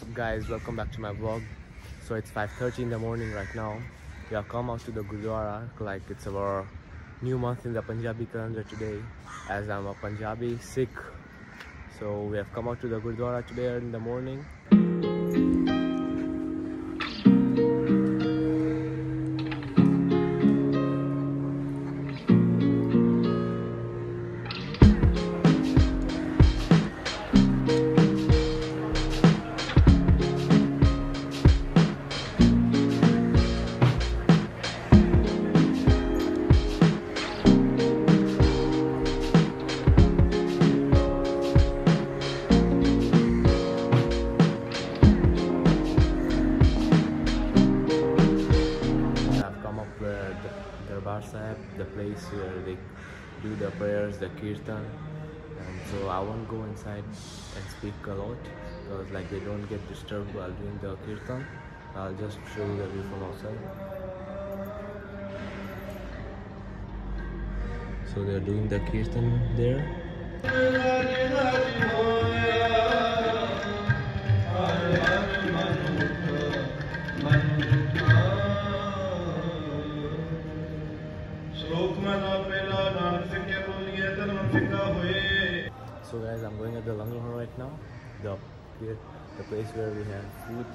up guys, welcome back to my vlog. So it's 5:30 in the morning right now. We have come out to the Gurudwara, like it's our new month in the Punjabi calendar today, as I'm a Punjabi Sikh. So we have come out to the Gurudwara today in the morning. The place where they do the prayers, the kirtan, and so I won't go inside and speak a lot because like they don't get disturbed while doing the kirtan. I'll just show you the view from outside. So they're doing the kirtan there. So guys, I'm going at the langar hall right now, the place where we have food,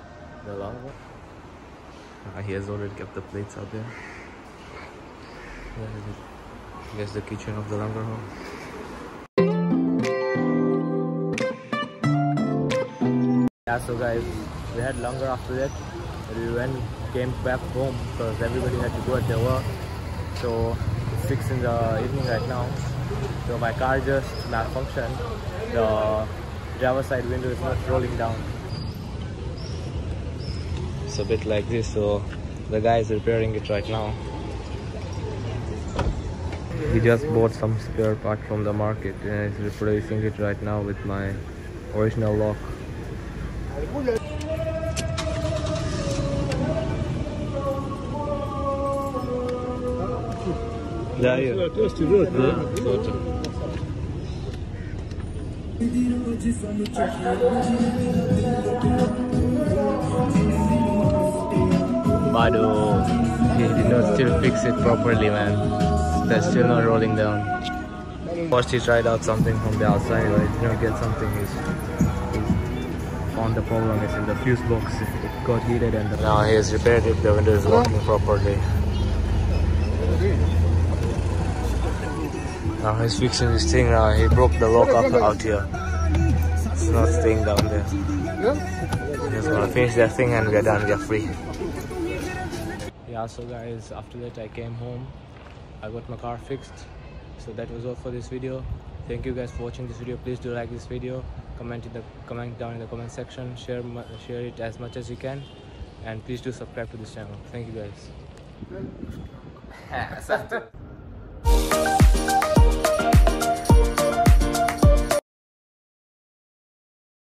the langar. He has already kept the plates out there. I guess the kitchen of the langar hall. Yeah, so guys, we had langar after that. We came back home because everybody had to go at their work. So it's 6 in the evening right now. So my car just malfunctioned. The driver's side window is not rolling down. It's a bit like this, so the guy is repairing it right now. He just bought some spare part from the market and is replacing it right now with my original lock. Bado, he did not still fix it properly, man. That's still not rolling down. First he tried out something from the outside, but he did not get something. He found the problem is in the fuse box. It got heated and now he has repaired it. The window is working properly. Now he's fixing this thing now. He broke the lock up out here. It's not staying down there. He's gonna finish that thing and we're done, we're free. Yeah, so guys, after that I came home. I got my car fixed. So that was all for this video. Thank you guys for watching this video. Please do like this video. Comment down in the comment section. Share it as much as you can. And please do subscribe to this channel. Thank you guys.